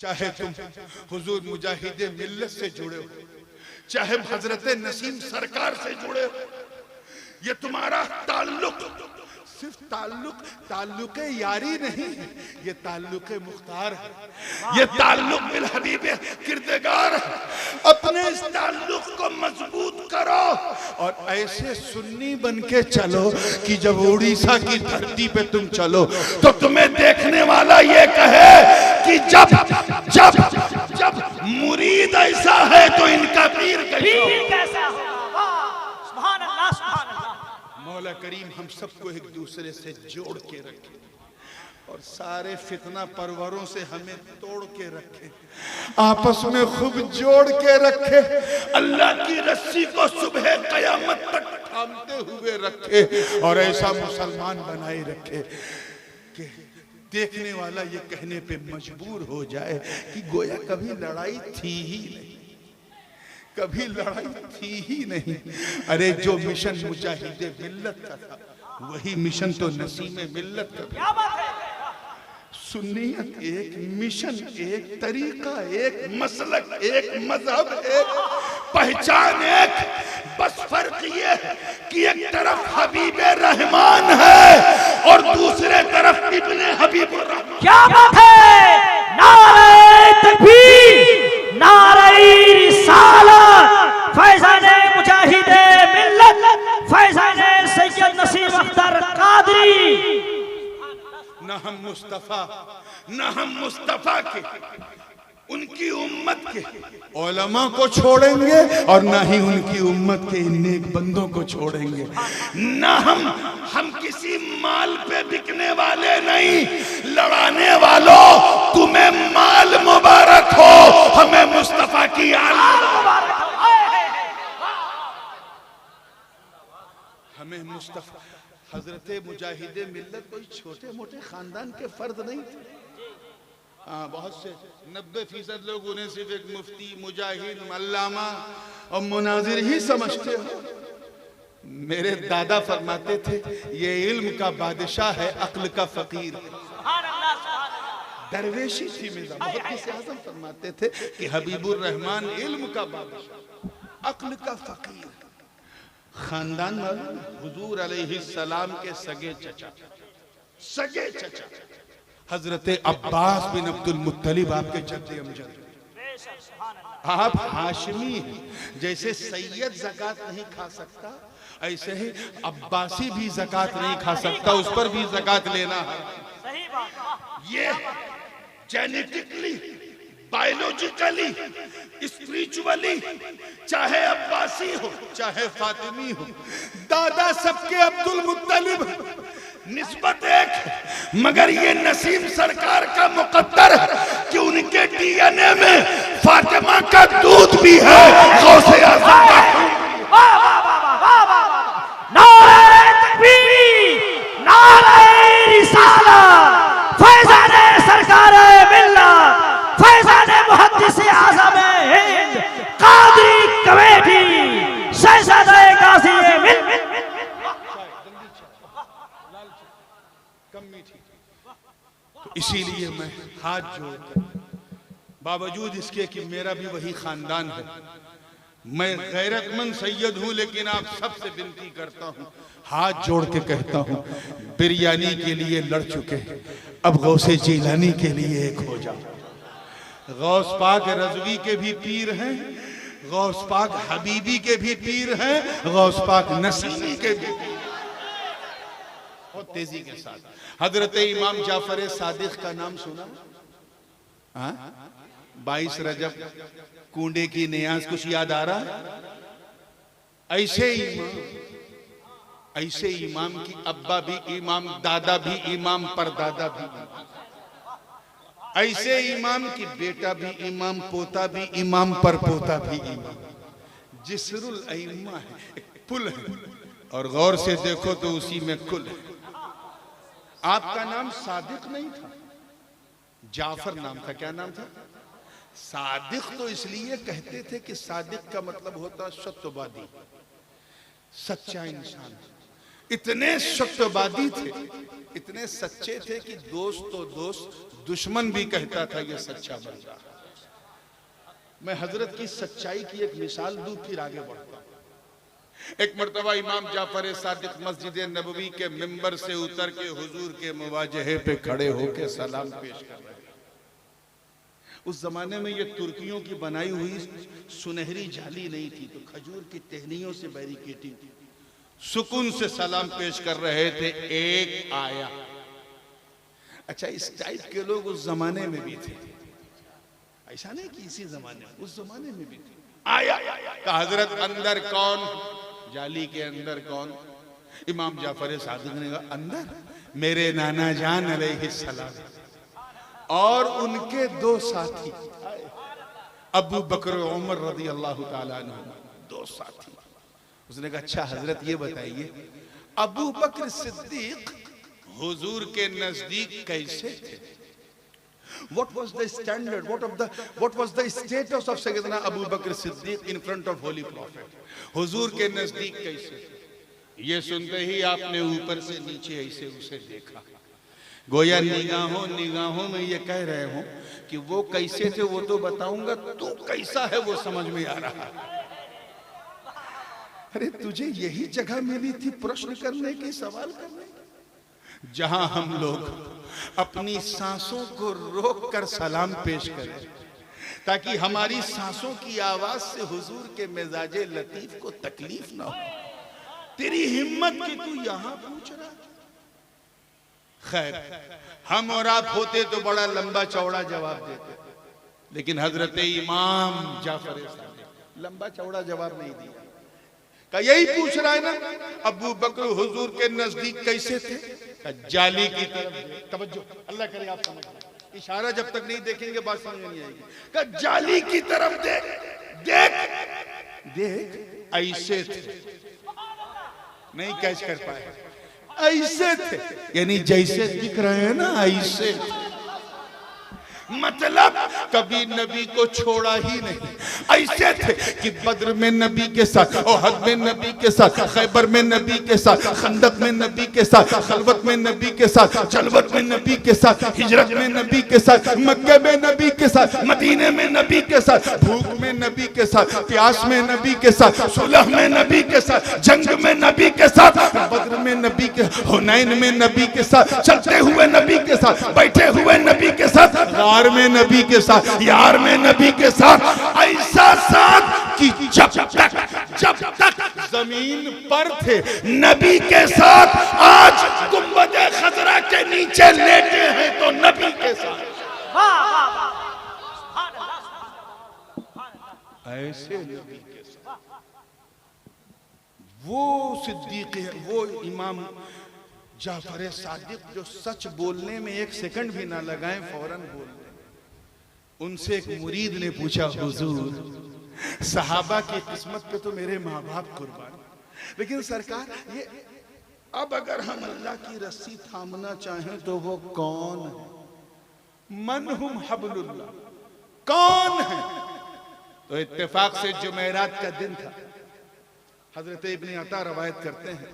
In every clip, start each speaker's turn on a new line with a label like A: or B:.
A: चाहे तुम हुजूर मुजाहिदे मिल्लत से जुड़े हो, चाहे हजरत नसीम सरकार से जुड़े हो, ये तुम्हारा ताल्लुक सिर्फ ताल्लुक यारी नहीं है, ये ताल्लुक मुख्तार है, ये ताल्लुक बिल हबीबे किरदगार है। अपने इस ताल्लुक को मजबूत करो और ऐसे सुन्नी बन के चलो कि जब उड़ीसा की धरती पे तुम चलो तो तुम्हें देखने वाला ये कहे कि जब जब जब मुरीद ऐसा है तो इनका पीर कैसा हो। मौला करीम हम सबको एक दूसरे से जोड़ के रखे और सारे फितना परवरों से हमें तोड़ के रखे, आपस में खूब जोड़ के रखे, अल्लाह की रस्सी को सुबह कयामत तक थामते हुए रखे और ऐसा मुसलमान बनाए रखे कि देखने वाला ये कहने पे मजबूर हो जाए कि गोया कभी लड़ाई थी ही नहीं, कभी लड़ाई थी ही नहीं। अरे जो मिशन मुजाहिदे मिल्लत का था वही मिशन तो नसीमे मिल्लत का था। सुन्नियत एक, मिशन एक, तरीका एक, मसलक एक, मजहब एक, पहचान एक, बस फर्क ये है कि एक तरफ हबीबे रहमान है और दूसरे तरफ इब्ने हबीबुर रहमान।
B: क्या बात है, नारे तकबीर, नारे रिसालत, फैज़ाने मुजाहिदे मिल्लत, फैज़ाने सैयद नसीम अख्तर कादरी।
A: न हम मुस्तफा के उनकी उम्मत के उलमा को छोड़ेंगे और न ही उनकी उम्मत के इन नेक बंदों को छोड़ेंगे। न हम किसी माल पे बिकने वाले नहीं, लड़ाने वालों तुम्हें माल मुबारक हो, हमें मुस्तफा की आल मुबारक हो। हमें मुस्तफा हजरत मुजाहिदे मिल्लत कोई छोटे मोटे खानदान के फर्द नहीं थे। हाँ, बहुत से 90% लोग उन्हें सिर्फ एक मुफ्ती, मुजाहिद, अल्लामा और मुनाजिर ही समझते हो। मेरे दादा फरमाते थे ये इल्म का बादशाह है, अक्ल का फकीर। दरवेशी थी मिर्जा मुहद्दिस आज़म फरमाते थे कि हबीबुर रहमान इल्म का बादशाह, अक्ल का फकीर। खानदान मालूम, हुजूर अलैहिस्सलाम के सगे चचा हजरत अब्बास बिन अब्दुल मुत्तलिब आपके जद्दे अमजद। आप हाशिमी हैं, जैसे सैयद ज़कात नहीं खा सकता ऐसे ही अब्बासी भी ज़कात नहीं खा सकता, उस पर भी ज़कात लेना है। ये जेनेटिकली, बायोलॉजिकली, स्पिरिचुअली, चाहे अब्बासी हो चाहे फातिमी हो, दादा सबके अब्दुल मुत्तलिब, निस्बत एक, मगर ये नसीम सरकार का मुकद्दर है कि उनके डीएनए में फातिमा का दूध भी है, गौसे आज़म का खून।
B: नारे तकबीर, नारे रिसालत, फैज़ाने सरकार मिल्लत, फैज़ाने मुहद्दिस आज़म हिंद कादरी कमेटी, शहज़ादे गाज़ी मिल्लत।
A: तो इसीलिए मैं हाथ जोड़कर, बावजूद इसके कि मेरा भी वही खानदान है, मैं गैरतमंद सैयद हूं, लेकिन आप सबसे विनती करता हूं, हाथ जोड़ के कहता हूं, बिरयानी के लिए लड़ चुके, अब गौसे जीलानी के लिए एक हो जाओ। गौस पाक रज़वी के भी पीर हैं, गौस पाक हबीबी के भी पीर हैं, गौस पाक नसीमी के भी। बहुत तेजी के साथ हजरत इमाम जाफर सादिक का नाम सुना? 22 रजब कूंडे की नियाज कुछ याद आ रहा है? ऐसे इमाम की अब्बा भी इमाम, दादा भी इमाम, परदादा भी इमाम। ऐसे इमाम की बेटा भी इमाम, पोता भी इमाम, परपोता भी इमाम। जिस्रुल अइम्मा है, एक पुल है और गौर से देखो तो उसी में कुल है। आपका नाम सादिक नहीं था, जाफर नाम था। क्या नाम था? सादिक। तो इसलिए कहते थे कि सादिक का मतलब होता सत्यवादी, सच्चा इंसान। इतने सत्यवादी थे, इतने सच्चे थे कि दोस्त तो दोस्त, दुश्मन भी कहता था ये सच्चा बंदा। मैं हजरत की सच्चाई की एक मिसाल दूं, फिर आगे बढ़ता हूं। एक मर्तबा इमाम जाफर सादिक मस्जिद नबवी के मिंबर से उतर के हुजूर के मुवाजहे पे खड़े होके सलाम पेश कर रहे हैं। उस जमाने में ये तुर्कियों की बनाई हुई सुनहरी जाली नहीं थी, तो खजूर की टहनियों से बैरिकेटिंग थी। सुकून से सलाम पेश कर रहे थे, एक आया। अच्छा, इस टाइप के लोग उस जमाने में भी थे, ऐसा नहीं कि इसी जमाने में, उस जमाने में भी थे। आया कहा हजरत अंदर कौन? जाली के अंदर कौन? इमाम जाफर सादिक ने कहा अंदर मेरे नाना जान अलैहिस्सलाम और उनके दो साथी अबू बकर उमर रज़ी अल्लाह ताला अन्हु, दो साथी। उसने कहा अच्छा हजरत ये बताइए, अबू बकर सिद्दीक हुजूर के नजदीक कैसे थे? What was the standard? What was the status of Sayyidina Abu Bakr Siddiq in front of Holy Prophet? हुजूर के नजदीक कैसे? ये सुनते ही आपने ऊपर से नीचे ऐसे उसे देखा, गोया निगाहों में ये कह रहे हो कि वो कैसे थे वो तो बताऊंगा, तू कैसा है वो समझ में आ रहा है। अरे तुझे यही जगह मिली थी प्रश्न करने की, सवाल करने की, जहां हम लोग अपनी सांसों को रोक कर सलाम पेश करें ताकि हमारी सांसों की आवाज से हुजूर के मिजाजे लतीफ को तकलीफ ना हो। तेरी हिम्मत कि तू यहां पूछ रहा। खैर, हम और आप होते तो बड़ा लंबा चौड़ा जवाब देते, लेकिन हजरत इमाम जाफर सादिक लंबा चौड़ा जवाब नहीं दिया। का यही पूछ रहा है ना, अबू बकर हुजूर के नजदीक कैसे थे? का जाली की तरफ। तवज्जो, अल्लाह करे आप समझ लें। इशारा जब तक नहीं देखेंगे बात समझ नहीं आएगी। का जाली की तरफ देख देख देख, ऐसे थे, नहीं कैच कर पाए, ऐसे थे, यानी जैसे दिख रहे हैं ना ऐसे। मतलब कभी नबी को छोड़ा ही नहीं, ऐसे थे कि बद्र में नबी के साथ, ओहद में नबी के साथ, खैबर में नबी के साथ, खंदक में नबी के साथ, खलवत में नबी के साथ, जलवत में नबी के साथ, हिजरत में नबी के साथ, मक्के में नबी के साथ, मदीने में नबी के साथ, भूख में नबी के साथ, प्यास में नबी के साथ, सुलह में नबी के साथ, जंग में नबी के साथ, बद्र में नबी के, हुनैन में नबी के साथ, चलते हुए नबी के साथ, बैठे हुए नबी के साथ, गार में नबी के साथ, यार में नबी के साथ, ऐसा साथ कि जब तक जमीन पर थे नबी के साथ। आज गुंबद खजरा के नीचे लेटे हैं तो नबी के साथ। ऐसे नबी के साथ वो सिद्दीक है, वो इमाम जाफर सादिक जो सच बोलने में एक सेकंड भी ना लगाए, फौरन बोल दे। उनसे एक मुरीद ने पूछा, हुजूर सहाबा की किस्मत पे तो मेरे माँ बाप कुर्बान, लेकिन सरकार ये अब अगर हम अल्लाह की रस्सी थामना चाहें तो वो कौन है? मन हुम हबलुल्लाह, कौन है? तो इत्तेफाक से जुमेरात का दिन था। हजरत इब्ने अता रवायत करते हैं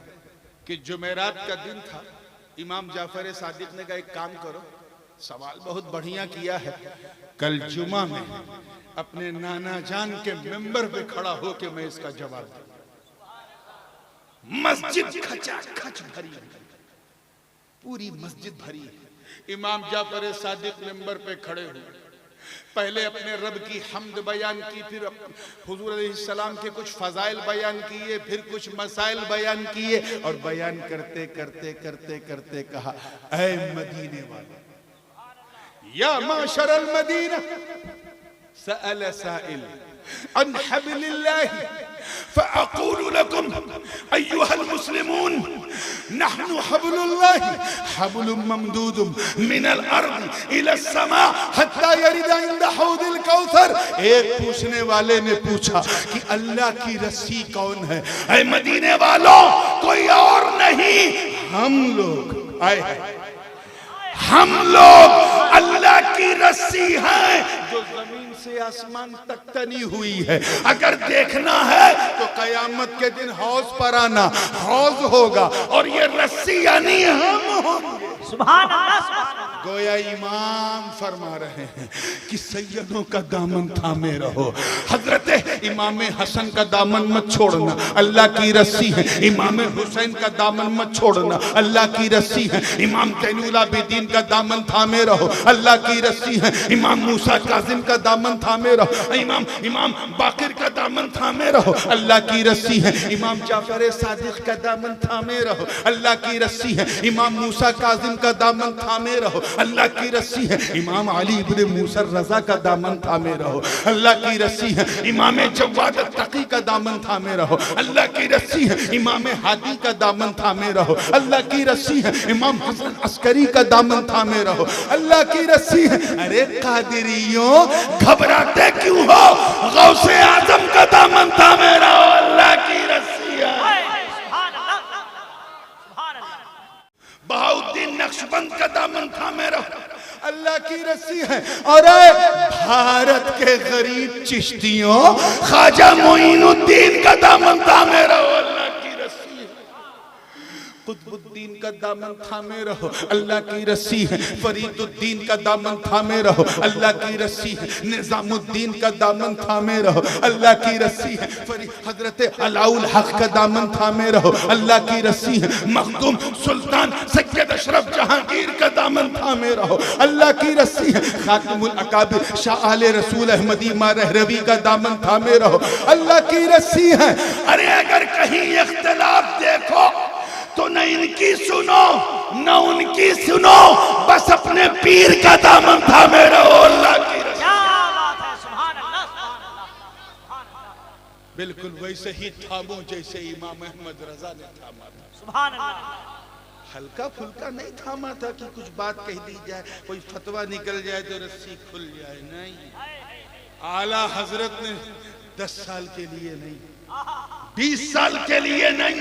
A: कि जुमेरात का दिन था। इमाम जाफर सादिक ने कहा एक काम करो, सवाल बहुत बढ़िया किया है, कल जुमा में अपने नाना जान के मेंबर पे खड़ा होके मैं इसका जवाब दूं। मस्जिद खचाखच भरी है, पूरी मस्जिद भरी है। इमाम जाफर सादिक मेंबर पे खड़े हुए, पहले अपने रब की हम्द बयान की, फिर हुजूर अलैहिस्सलाम के कुछ फजाइल बयान किए, फिर कुछ मसाइल बयान किए, और बयान करते करते करते करते कहा, ऐ मदीने वाले, या माशरल मदीना, सअल साइल अन हब्लिल्लाह फअक़ूलु लकुम अय्युहल मुस्लिमून नहनु हब्लुल्लाह हब्लुम ममदूदुम मिनल अर्द इला समा हत्ता यरिदा इंद हौदिल कौसर। एक पूछने वाले ने पूछा कि अल्लाह की रस्सी कौन है? ऐ मदीने वालों, कोई और नहीं, हम लोग आए हैं, हम लोग अल्लाह की रस्सी हैं जो जमीन से आसमान तक तनी हुई है। अगर देखना है तो कयामत के दिन हौज पर आना, हौज होगा और ये रस्सी यानी हम होंगे।
B: सुभान अल्लाह, सुभान अल्लाह।
A: गोया इमाम फरमा रहे हैं कि सैयदों का दामन थामे रहो। हजरत इमाम हसन का दामन मत छोड़ना, अल्लाह की रस्सी है। इमाम हुसैन का दामन मत छोड़ना, अल्लाह की रस्सी है। इमाम ज़ैनुल आबिदीन का दामन थामे रहो, अल्लाह की रस्सी है। इमाम मूसा काज़िम का दामन थामे रहो, इमाम बाकिर का दामन थामे रहो, अल्लाह की रस्सी है। इमाम जाफर सादिक का दामन थामे रहो, अल्लाह की रस्सी है। इमाम मूसा काज़िम का दामन थामे रहो, अल्लाह की रस्सी है। इमाम अली इब्ने मूसा रज़ा का दामन थामे रहो, अल्लाह की रस्सी है। इमाम जवाद तकी का दामन थामे रहो, अल्लाह की रस्सी है। इमाम हादी का दामन थामे रहो, अल्लाह की रस्सी है। इमाम हसन अस्करी का दामन थामे रहो, अल्लाह की रस्सी है। अरे कादिरियों घबराते क्यों हो, गौसे आजम का दामन थामे रहो, अल्लाह की रस्सी है।
B: सुभान अल्लाह, सुभान अल्लाह।
A: बहाउद्दीन नक्शबंद का दामन थामे रहो, अल्लाह की रस्सी है। और भारत के गरीब चिश्तियों ख्वाजा मोइनुद्दीन का दामन थामे रहो, अल्लाह की रस्सी है। कुतुबुद्दीन का दामन थामे रहो, अल्लाह की रस्सी है। फरीदुद्दीन का दामन थामे रहो, अल्लाह की रस्सी है। निजामुद्दीन का दामन थामे रहो, अल्लाह की रस्सी है। हजरत अलाउल हक का दामन थामे रहो, अल्लाह की रस्सी है। मखदूम सुल्तान सैयद अशरफ जहांगीर का दामन थामे रहो, अल्लाह की रस्सी है। खातिमुल अकाबिर शाह आले रसूल अहमदी मारहरवी का दामन थामे रहो, अल्लाह की रस्सी है। अरे अगर कहीं इख्तिलाफ देखो तो न इनकी सुनो न उनकी सुनो, बस अपने पीर का दामन थामे रहो, अल्लाह की रस्सी।
B: क्या बात है, सुभान अल्लाह, सुभान अल्लाह, सुभान अल्लाह।
A: बिल्कुल वैसे ही थामो जैसे इमाम अहमद रजा ने थामा था।
B: सुभान अल्लाह।
A: हल्का फुल्का नहीं थामा था कि कुछ बात कह दी जाए, कोई फतवा निकल जाए तो रस्सी खुल जाए, नहीं। आला हजरत ने 10 साल के लिए नहीं, 20 साल के लिए नहीं,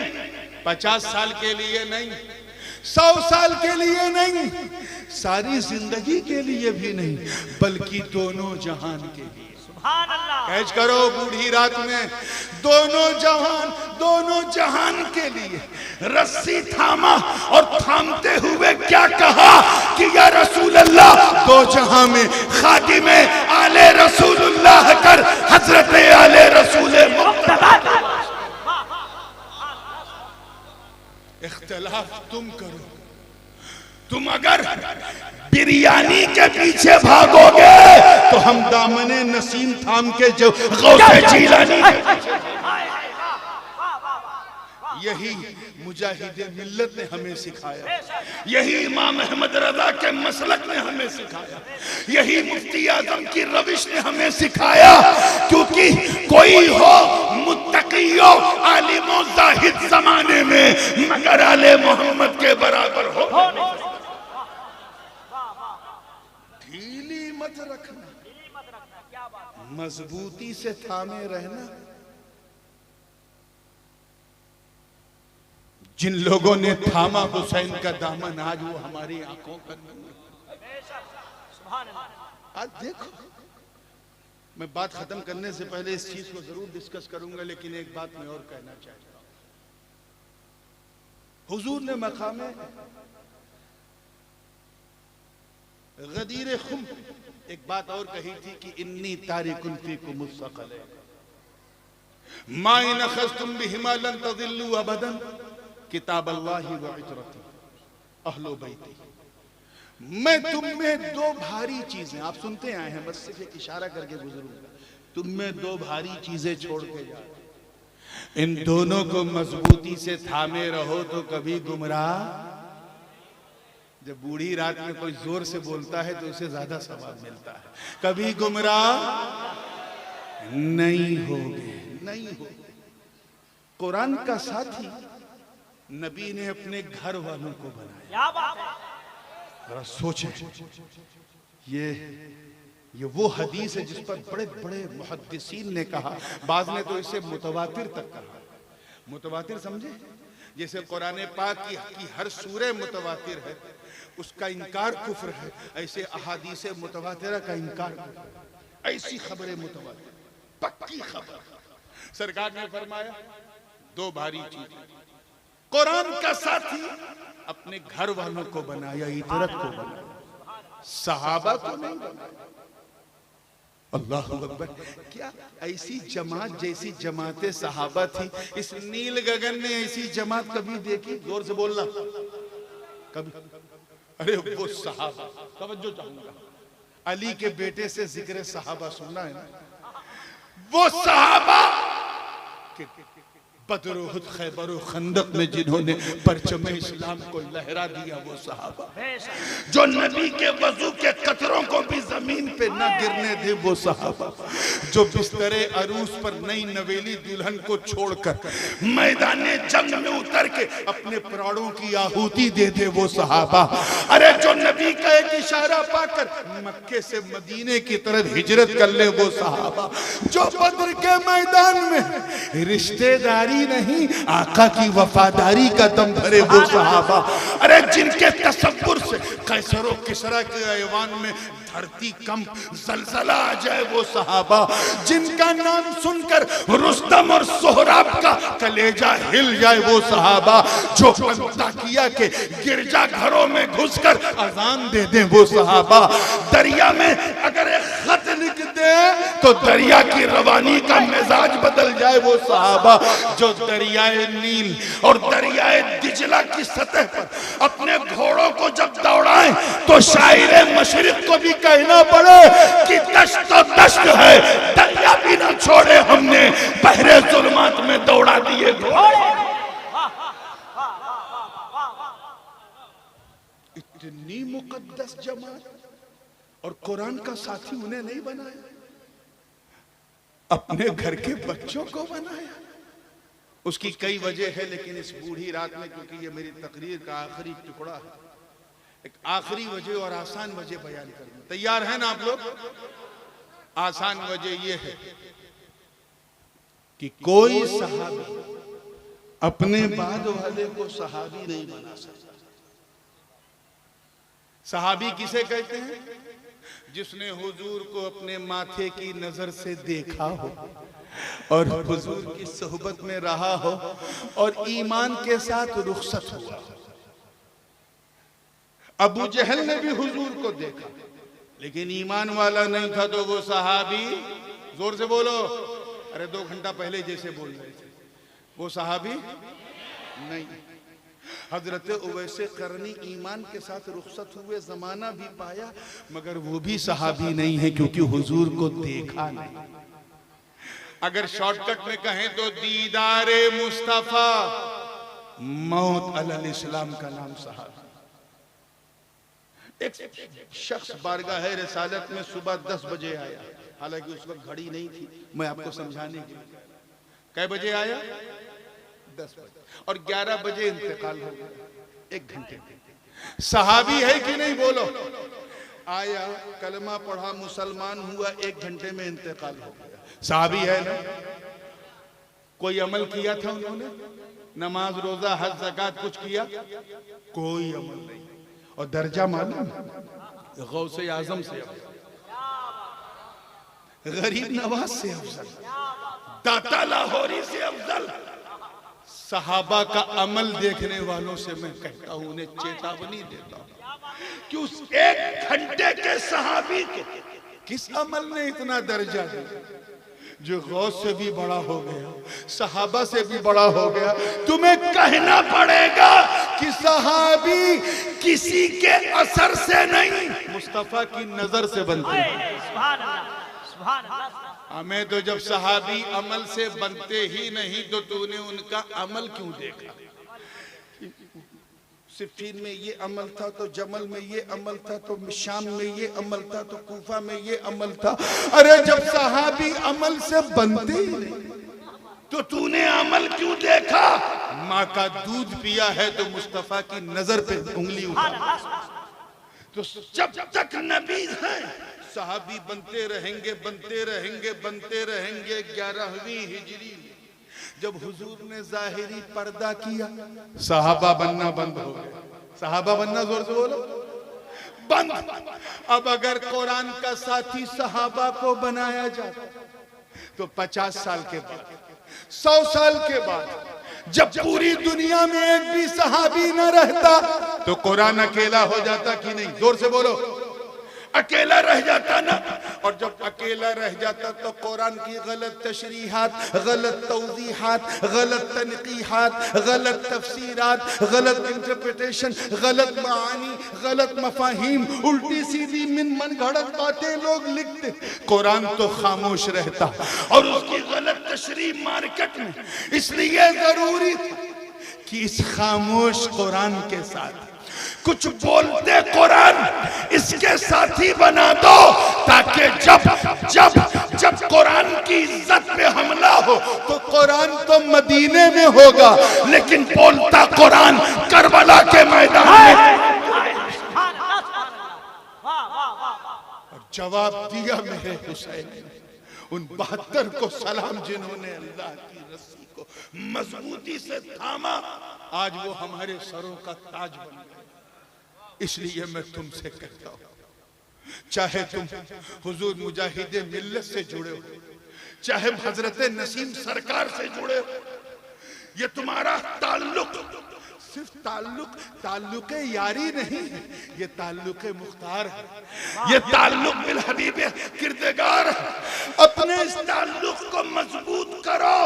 A: 50 साल के लिए नहीं, 100 साल के लिए नहीं, सारी जिंदगी के लिए भी नहीं, बल्कि दोनों जहान के लिए।
B: सुभान अल्लाह।
A: कैच करो बूढ़ी रात में, दोनों जहान के लिए रस्सी थामा और थामते हुए क्या कहा कि या रसूल अल्लाह, दो जहां में खादिम आले रसूलुल्लाह कर हजरत आले रसूल मुक्तदा। इख्तिलाफ तुम करो, तुम अगर बिरयानी के पीछे भागोगे तो हम दामने नसीम थाम के जो गौसे जीलानी के पीछे। यही मुजाहिदे मिल्लत ने हमें सिखाया, यही इमाम अहमद रजा के मसलक ने हमें सिखाया, यही मुफ्ती आजम की रविश ने हमें सिखाया। क्योंकि कोई हो मुत्तकियो आलिमो जाहिद जमाने में मगर आले मोहम्मद के बराबर हो। ढीली मत रखना, मजबूती से थामे रहना। जिन लोगों ने थामा हुसैन का दामन, आज वो हमारी आंखों का नूर। आज देखो, मैं बात खत्म करने से पहले इस चीज को जरूर डिस्कस करूंगा, लेकिन एक बात मैं और कहना चाहता हूं। हुजूर ने मकाम गदीर खुम एक बात और कही थी कि इन्नी तारिकुन फीकुम मुस्तक़ल मा इन अखज़्तुम बिहिमा लन तज़िल्लू अबदन किताब अल्लाहि व इतरती अहलो बैती। मैं तुम में दो भारी चीजें, आप सुनते आए हैं, बस सिर्फ एक इशारा करके गुजरूंगा। तुम में दो भारी चीजें छोड़ के जा, इन दोनों को मजबूती से थामे रहो तो कभी गुमराह। जब बूढ़ी रात में कोई जोर से बोलता है तो उसे ज्यादा सवाब मिलता है। कभी गुमराह नहीं होगे, नहीं हो। कुरान का साथी नबी ने अपने घर वालों को बनाया।
B: क्या बात है।
A: जरा सोचें, ये वो हदीस है जिस पर बड़े बड़े मुहद्दिसीन ने कहा, बाज़ ने तो इसे मुतवातिर तक कहा। मुतवातिर समझे, जैसे कुरान पाक की हर सूरह मुतवातिर है, उसका इनकार कुफ्र है, ऐसे अहादीस मुतवातिरा का इनकार। ऐसी खबरें मुतवातिर, पक्की खबर। सरकार ने फरमाया दो भारी चीज, कुरान का साथी अपने घर वालों को बनाया, इतरत को बनाया, सहाबा को नहीं बनाया। अल्लाह अकबर। क्या ऐसी जमात जैसी जमातें सहाबा थी, इस नील गगन में ऐसी जमात कभी देखी? जोर से बोलना, कभी? अरे वो सहाबा, तवज्जो चाहूंगा, अली के बेटे से जिक्र सहाबा सुना है ना? वो सहाबा बदर, उहुद, खैबर और खंदक में जिन्होंने परचम इस्लाम को लहरा दिया, वो सहाबा जो नबी के वजू के कतरों को भी जमीन पे न गिरने दे, वो सहाबा जो बिस्तरे अरूस पर नई नवेली दुल्हन को छोड़कर मैदान जंग में उतर के अपने प्राणों की आहुति दे दे, वो सहाबा। अरे जो नबी का एक इशारा पाकर मक्के से मदीने की तरफ हिजरत कर ले, वो सहाबा जो बद्र के मैदान में रिश्तेदारी नहीं आका की वफादारी का दम भरे, वो सहाबा। अरे जिनके तसव्वुर से कैसरो किसरा के ऐवान में धरती कम जलजला आ जाए, वो सहाबा। जिनका नाम सुनकर रुस्तम और सोहराब का कलेजा हिल जाए, वो सहाबा। जो अंताकिया के गिरजा घरों में घुसकर अजान दे दे, वो सहाबा। दरिया में अगर एक खत लिख दे तो दरिया की रवानी का मिजाज बदल जाए, वो सहाबा। जो दरियाए नील और दरियाए दिजला की सतह पर अपने घोड़ों को जब दौड़ाएं तो शायरे मशरिक को भी कहना पड़े कि दश्त तो दश्त है, दरिया भी ना छोड़े हमने, बहरे जुल्मात में दौड़ा दिए घोड़े। इतनी मुकद्दस जमात और कुरान का साथी उन्हें नहीं बनाया, अपने घर के बच्चों को बनाया। उसकी कई वजह है, लेकिन इस बूढ़ी रात में, क्योंकि ये मेरी तकरीर का आखिरी टुकड़ा है, एक आखिरी वजह और आसान वजह बयान करूंगा। तैयार हैं ना आप लोग? आसान वजह ये है कि कोई सहाबी अपने बाद वाले को सहाबी नहीं बना सकता। सहाबी किसे कहते हैं? जिसने हुजूर को अपने माथे की नजर से देखा हो और हुजूर की सोहबत में रहा हो और ईमान के साथ रुखसत हुआ। अबू जहल ने भी हुजूर को देखा लेकिन ईमान वाला नहीं था, तो वो सहाबी, जोर से बोलो, अरे 2 घंटा पहले जैसे बोल रहे थे, वो सहाबी नहीं। हजरत उवैसे करनी ईमान के साथ रुखसत हुए, जमाना भी पाया, मगर वो भी सहाबी नहीं है क्योंकि हुजूर को देखा नहीं। अगर शॉर्टकट में कहें तो दीदारे मुस्तफा मौत अलल इस्लाम का नाम सहाबी। एक शख्स बारगाह रिसालत में सुबह 10 बजे आया, हालांकि उस वक्त घड़ी नहीं थी, मैं आपको समझाने के लिए। कै बजे आया? 10 बजे, और 11 बजे इंतकाल हो गया, 1 घंटे। सहाबी है कि नहीं बोलो? आया, कलमा पढ़ा, मुसलमान हुआ, 1 घंटे में इंतकाल हो गया। सहाबी है ना? कोई अमल किया था उन्होंने? नमाज, रोजा, हज, ज़कात कुछ किया? कोई अमल नहीं। और दर्जा मालूम? गौसे आजम से अफजल, गरीब नवाज से अफजल, दाता लाहौरी से अफजल। सहाबा का अमल देखने वालों से मैं कहता हूं, उन्हें चेतावनी देता हूं कि उस 1 घंटे के सहाबी को किस अमल ने इतना दर्जा दिया जो गौस से भी बड़ा हो गया, सहाबा से भी बड़ा हो गया। तुम्हें कहना पड़ेगा कि सहाबी किसी के असर से नहीं, मुस्तफा की नजर से बनते हैं। हमें तो जब सहाबी अमल से बनते ही नहीं तो तूने उनका अमल क्यों देखा? सिफीन में ये अमल था, तो जमल में ये अमल था, तो शाम में ये अमल था, तो कूफा में ये अमल था। अरे जब सहाबी अमल से बनते ही नहीं तो तूने अमल क्यों देखा? माँ का दूध पिया है तो मुस्तफा की नजर पे उंगली उठा। तो जब तक नबी है सहाबी बनते रहेंगे, बनते रहेंगे, बनते रहेंगे। 11वीं हिजरी जब हुजूर ने जाहिरी पर्दा किया, सहाबा बनना बंद हो गया। सहाबा बनना, जोर से बोलो, बंद। अब अगर कुरान का साथी सहाबा को बनाया जाता तो 50 साल के बाद, 100 साल के बाद जब पूरी दुनिया में एक भी सहाबी न रहता तो कुरान अकेला हो जाता कि नहीं? जोर से बोलो, अकेला रह जाता ना। और जब अकेला रह जाता तो कुरान की गलत तशरीहात, गलत तौज़ीहात, गलत तनक़ीहात, गलत तफसीरात, गलत इंटरप्रिटेशन, गलत मानी, गलत मफाहिम, उल्टी सीधी मन घड़त बातें लोग लिखते, कुरान तो खामोश रहता और उसकी गलत तशरीह मार्केट में। इसलिए जरूरी था कि इस खामोश कुरान के साथ कुछ बोलते कुरान इसके साथी बना दो, ताकि जब जब जब कुरान की इज्जत पे हमला हो तो कुरान तो मदीने में होगा, लेकिन बोलता कुरान करबला के मैदान में। और जवाब दिया मेरे हुसैन ने, उन 72 को सलाम जिन्होंने अल्लाह की रस्सी को मजबूती से थामा, आज वो हमारे सरों का ताज बन गए। इसलिए मैं तुमसे कहता हूं, चाहे तुम हुजूर मुजाहिदे मिल्लत से जुड़े हो, चाहे हजरत नसीम सरकार से जुड़े हो, ये तुम्हारा ताल्लुक सिर्फ ताल्लुक यारी नहीं है, ये ताल्लुक मुख्तार है, ये ताल्लुक बिल हबीब किरदगार है। अपने इस ताल्लुक को मजबूत करो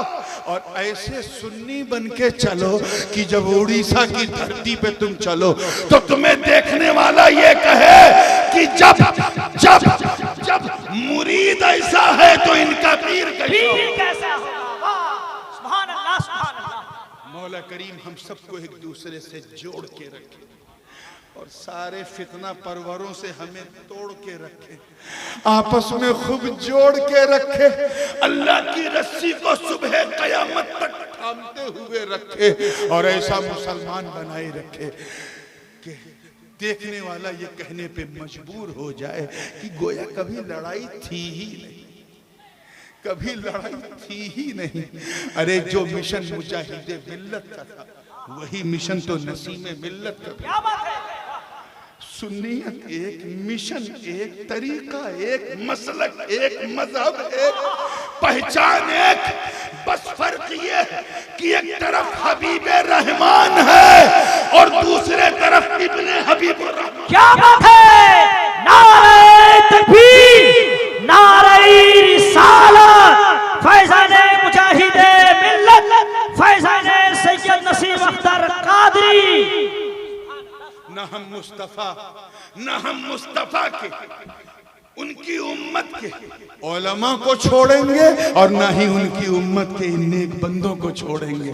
A: और ऐसे सुन्नी बन के चलो कि जब उड़ीसा की धरती पे तुम चलो तो तुम्हें देखने वाला ये कहे कि जब जब जब मुरीद ऐसा है तो इनका पीर कैसा होगा। सुभान अल्लाह, सुभान अल्लाह। मौला करीम हम सबको एक दूसरे से जोड़ के रखे और सारे फितना परवरों से हमें तोड़ के रखे, आपस में खूब जोड़ के रखे, अल्लाह की रस्सी को सुबह कयामत तक थामते हुए रखे और ऐसा मुसलमान बनाए रखे कि देखने वाला ये कहने पे मजबूर हो जाए कि गोया कभी लड़ाई थी ही नहीं, कभी लड़ाई थी ही नहीं। अरे जो मिशन मुजाहिदे मिल्लत का था वही मिशन तो नसीम मिल्लत का भी। सुन्नियत एक, मिशन एक, तरीका एक, मसलक एक, मजहब एक, पहचान एक, बस फर्क ये है कि एक तरफ हबीब रहमान है और दूसरे तरफ इब्ने हबीबुर रहमान।
B: क्या बात है, नारे तकबीर, नारे रिसालत, फैज़ाने मुजाहिदे मिल्लत, फैज़ाने सैयद नसीम अख्तर कादरी।
A: न हम मुस्तफा, न हम मुस्तफा के, उनकी उम्मत के उलमा को छोड़ेंगे और न ही उनकी उम्मत के इन नेक बंदों को छोड़ेंगे।